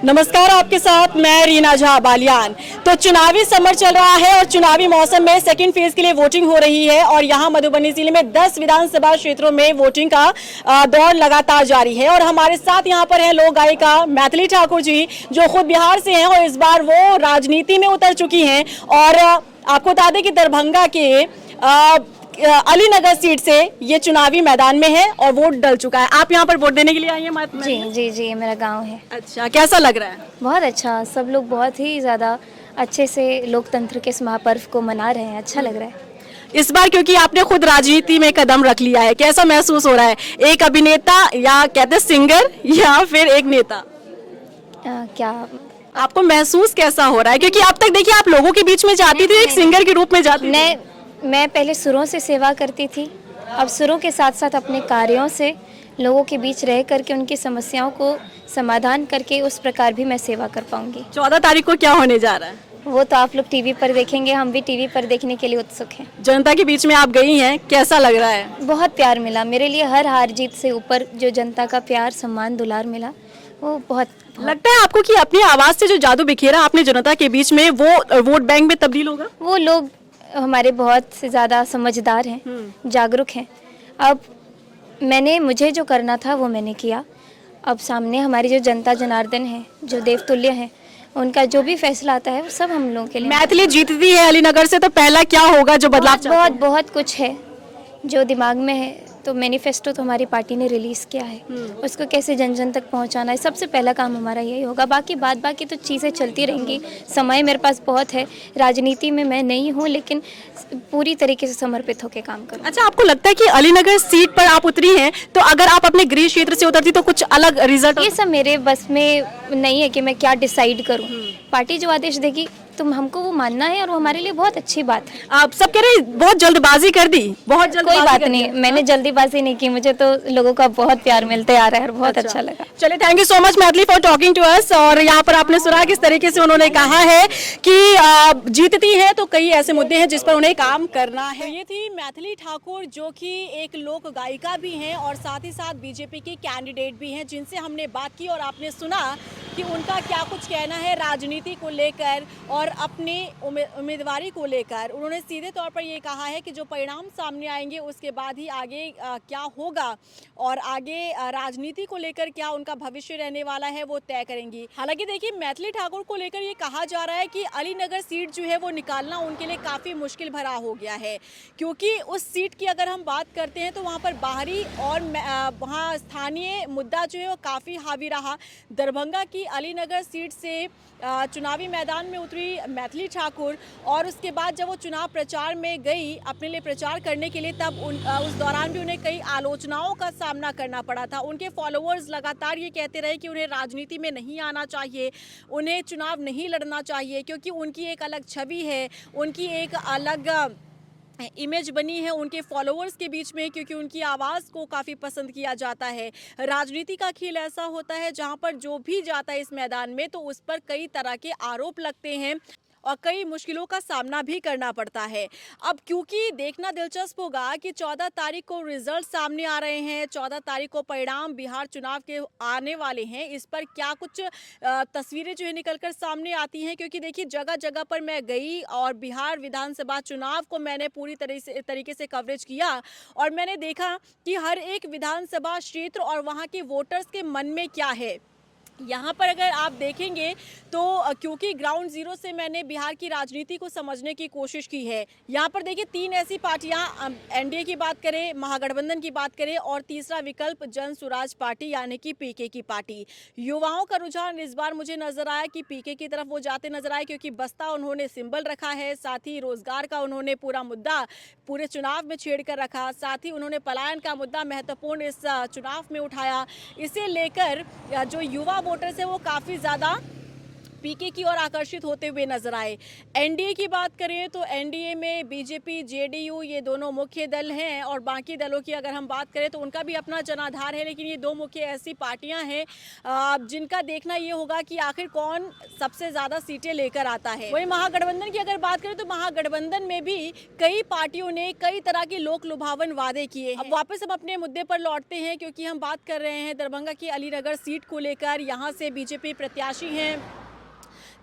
नमस्कार, आपके साथ मैं रीना झा बालियान। तो चुनावी समर चल रहा है और चुनावी मौसम में सेकंड फेज के लिए वोटिंग हो रही है और यहाँ मधुबनी जिले में 10 विधानसभा क्षेत्रों में वोटिंग का दौर लगातार जारी है। और हमारे साथ यहाँ पर है लोक गायिका मैथिली ठाकुर जी, जो खुद बिहार से हैं और इस बार वो राजनीति में उतर चुकी हैं। और आपको बता दें कि दरभंगा के अलीनगर सीट से ये चुनावी मैदान में है और वोट डल चुका है। आप यहाँ पर वोट देने के लिए आई हैं? जी जी जी, ये मेरा गांव है। अच्छा, कैसा लग रहा है? बहुत अच्छा, सब लोग बहुत ही ज़्यादा अच्छे से लोकतंत्र के इस महापर्व को मना रहे हैं। अच्छा लग रहा है इस बार, क्योंकि आपने खुद राजनीति में कदम रख लिया है। कैसा महसूस हो रहा है? एक अभिनेता या कहते सिंगर या फिर एक नेता, क्या आपको महसूस कैसा हो रहा है? क्योंकि अब तक देखिए आप लोगों के बीच में जाती थी, एक सिंगर के रूप में जाती थी। मैं पहले सुरों से सेवा करती थी, अब सुरों के साथ साथ अपने कार्यों से लोगों के बीच रह करके उनकी समस्याओं को समाधान करके उस प्रकार भी मैं सेवा कर पाऊंगी। 14 तारीख को क्या होने जा रहा है? वो तो आप लोग टीवी पर देखेंगे, हम भी टीवी पर देखने के लिए उत्सुक हैं। जनता के बीच में आप गई हैं, कैसा लग रहा है? बहुत प्यार मिला मेरे लिए, हर हार जीत से ऊपर जो जनता का प्यार सम्मान दुलार मिला, वो बहुत लगता है आपको कि अपनी आवाज से जो जादू बिखेरा आपने जनता के बीच में, वो वोट बैंक में तब्दील होगा? वो लोग हमारे बहुत से ज़्यादा समझदार हैं, जागरूक हैं। अब मुझे जो करना था वो मैंने किया। अब सामने हमारी जो जनता जनार्दन है, जो देवतुल्य हैं, उनका जो भी फैसला आता है वो सब हम लोगों के लिए। मैथिली जीतती है अलीनगर से तो पहला क्या होगा जो बदलाव? बहुत कुछ है जो दिमाग में है। तो मैनिफेस्टो तो हमारी पार्टी ने रिलीज़ किया है, उसको कैसे जन जन तक पहुंचाना है, सबसे पहला काम हमारा यही होगा। बाकी तो चीज़ें चलती रहेंगी। समय मेरे पास बहुत है, राजनीति में मैं नहीं हूं, लेकिन पूरी तरीके से समर्पित होकर काम करूँ। अच्छा, आपको लगता है कि अलीनगर सीट पर आप उतरी हैं, तो अगर आप अपने गृह क्षेत्र से उतरती तो कुछ अलग रिजल्ट? ये सब मेरे बस में नहीं है कि मैं क्या डिसाइड करूँ। पार्टी जो आदेश देगी तो हमको वो मानना है और वो हमारे लिए बहुत अच्छी बात है। आप सब कह रहे हैं बहुत जल्दबाजी कर दी, बहुत जल्दबाजी। कोई बात नहीं, मैंने जल्दीबाजी नहीं की, मुझे तो लोगों का बहुत प्यार मिलते आ रहा है और बहुत अच्छा लगा। चलिए, thank you so much Maithili for talking to us. और यहाँ पर आपने सुना किस तरीके से उन्होंने कहा है कि जीतती है तो कई ऐसे मुद्दे हैं जिस पर उन्हें काम करना है। ये थी मैथिली ठाकुर, जो कि एक लोक गायिका भी हैं और साथ ही साथ बीजेपी की कैंडिडेट भी हैं, जिनसे हमने बात की और आपने सुना कि उनका क्या कुछ कहना है राजनीति को लेकर और अपनी उम्मीदवारी को लेकर। उन्होंने सीधे तौर पर ये कहा है कि जो परिणाम सामने आएंगे उसके बाद ही आगे क्या होगा और आगे राजनीति को लेकर क्या उनका भविष्य रहने वाला है वो तय करेंगी। हालांकि देखिए, मैथिली ठाकुर को लेकर ये कहा जा रहा है कि अलीनगर सीट जो है वो निकालना उनके लिए काफ़ी मुश्किल भरा हो गया है, क्योंकि उस सीट की अगर हम बात करते हैं तो वहाँ पर बाहरी और वहाँ स्थानीय मुद्दा जो है वो काफ़ी हावी रहा। दरभंगा की अलीनगर सीट से चुनावी मैदान में उतरी मैथिली ठाकुर और उसके बाद जब वो चुनाव प्रचार में गई अपने लिए प्रचार करने के लिए, तब उस दौरान भी उन्हें कई आलोचनाओं का सामना करना पड़ा था। उनके फॉलोअर्स लगातार ये कहते रहे कि उन्हें राजनीति में नहीं आना चाहिए, उन्हें चुनाव नहीं लड़ना चाहिए, क्योंकि उनकी एक अलग छवि है, उनकी एक अलग इमेज बनी है उनके फॉलोअर्स के बीच में, क्योंकि उनकी आवाज़ को काफ़ी पसंद किया जाता है। राजनीति का खेल ऐसा होता है जहां पर जो भी जाता है इस मैदान में तो उस पर कई तरह के आरोप लगते हैं और कई मुश्किलों का सामना भी करना पड़ता है। अब क्योंकि देखना दिलचस्प होगा कि 14 तारीख को रिजल्ट सामने आ रहे हैं, 14 तारीख को परिणाम बिहार चुनाव के आने वाले हैं, इस पर क्या कुछ तस्वीरें जो है निकलकर सामने आती हैं। क्योंकि देखिए, जगह जगह पर मैं गई और बिहार विधानसभा चुनाव को मैंने पूरी तरीके से कवरेज किया और मैंने देखा कि हर एक विधानसभा क्षेत्र और वहाँ के वोटर्स के मन में क्या है। यहाँ पर अगर आप देखेंगे तो क्योंकि ग्राउंड जीरो से मैंने बिहार की राजनीति को समझने की कोशिश की है। यहाँ पर देखिए, 3 ऐसी पार्टियाँ, एनडीए की बात करें, महागठबंधन की बात करें और तीसरा विकल्प जन स्वराज पार्टी यानी कि पीके की पार्टी। युवाओं का रुझान इस बार मुझे नजर आया कि पीके की तरफ वो जाते नजर आए, क्योंकि बस्ता उन्होंने सिंबल रखा है, साथ ही रोजगार का उन्होंने पूरा मुद्दा पूरे चुनाव में छेड़ कर रखा, साथ ही उन्होंने पलायन का मुद्दा महत्वपूर्ण इस चुनाव में उठाया। इसे लेकर जो युवा वोटर्स है वो काफ़ी ज़्यादा पीके की ओर आकर्षित होते हुए नजर आए। एनडीए की बात करें तो एनडीए में बीजेपी, जेडीयू ये दोनों मुख्य दल हैं और बाकी दलों की अगर हम बात करें तो उनका भी अपना जनाधार है, लेकिन ये दो मुख्य ऐसी पार्टियां हैं जिनका देखना ये होगा कि आखिर कौन सबसे ज़्यादा सीटें लेकर आता है। वही महागठबंधन की अगर बात करें तो महागठबंधन में भी कई पार्टियों ने कई तरह के लोक लुभावन वादे किए हैं। अब वापस हम अपने मुद्दे पर लौटते हैं क्योंकि हम बात कर रहे हैं दरभंगा की अलीनगर सीट को लेकर। यहाँ से बीजेपी प्रत्याशी हैं,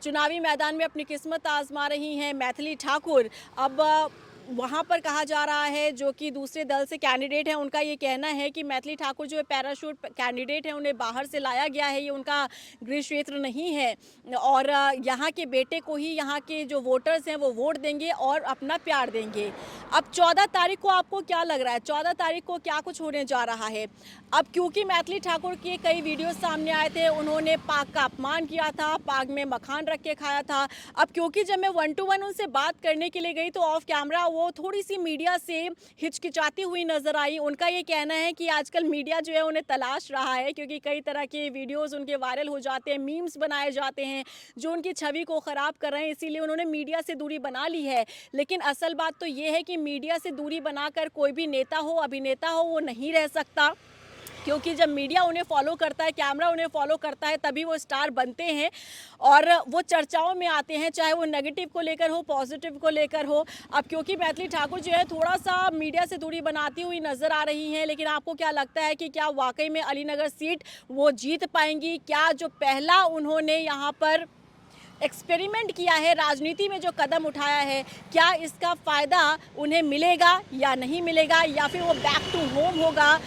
चुनावी मैदान में अपनी किस्मत आजमा रही हैं मैथिली ठाकुर। अब वहाँ पर कहा जा रहा है जो कि दूसरे दल से कैंडिडेट हैं, उनका ये कहना है कि मैथिली ठाकुर जो पैराशूट कैंडिडेट हैं उन्हें बाहर से लाया गया है, ये उनका गृह क्षेत्र नहीं है और यहाँ के बेटे को ही यहाँ के जो वोटर्स हैं वो वोट देंगे और अपना प्यार देंगे। अब 14 तारीख को आपको क्या लग रहा है, 14 तारीख को क्या कुछ होने जा रहा है? अब क्योंकि मैथिली ठाकुर के कई वीडियो सामने आए थे, उन्होंने पाक का अपमान किया था, पाक में मखान रख के खाया था। अब क्योंकि जब मैं 1 to 1 उनसे बात करने के लिए गई तो ऑफ कैमरा वो थोड़ी सी मीडिया से हिचकिचाती हुई नजर आई। उनका ये कहना है कि आजकल मीडिया जो है उन्हें तलाश रहा है क्योंकि कई तरह के वीडियोस उनके वायरल हो जाते हैं, मीम्स बनाए जाते हैं जो उनकी छवि को ख़राब कर रहे हैं, इसीलिए उन्होंने मीडिया से दूरी बना ली है। लेकिन असल बात तो ये है कि मीडिया से दूरी बनाकर कोई भी नेता हो, अभिनेता हो, वो नहीं रह सकता, क्योंकि जब मीडिया उन्हें फॉलो करता है, कैमरा उन्हें फॉलो करता है, तभी वो स्टार बनते हैं और वो चर्चाओं में आते हैं, चाहे वो नेगेटिव को लेकर हो, पॉजिटिव को लेकर हो। अब क्योंकि मैथिली ठाकुर जो है थोड़ा सा मीडिया से दूरी बनाती हुई नज़र आ रही हैं, लेकिन आपको क्या लगता है कि क्या वाकई में अलीनगर सीट वो जीत पाएंगी? क्या जो पहला उन्होंने यहाँ पर एक्सपेरिमेंट किया है, राजनीति में जो कदम उठाया है, क्या इसका फ़ायदा उन्हें मिलेगा या नहीं मिलेगा, या फिर वो बैक टू होम होगा?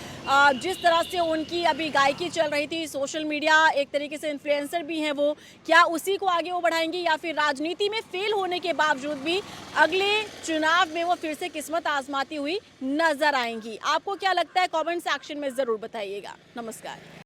जिस तरह से उनकी अभी गायकी चल रही थी, सोशल मीडिया एक तरीके से इन्फ्लुएंसर भी हैं वो, क्या उसी को आगे वो बढ़ाएंगी या फिर राजनीति में फेल होने के बावजूद भी अगले चुनाव में वो फिर से किस्मत आजमाती हुई नजर आएंगी? आपको क्या लगता है? कमेंट सेक्शन में ज़रूर बताइएगा। नमस्कार।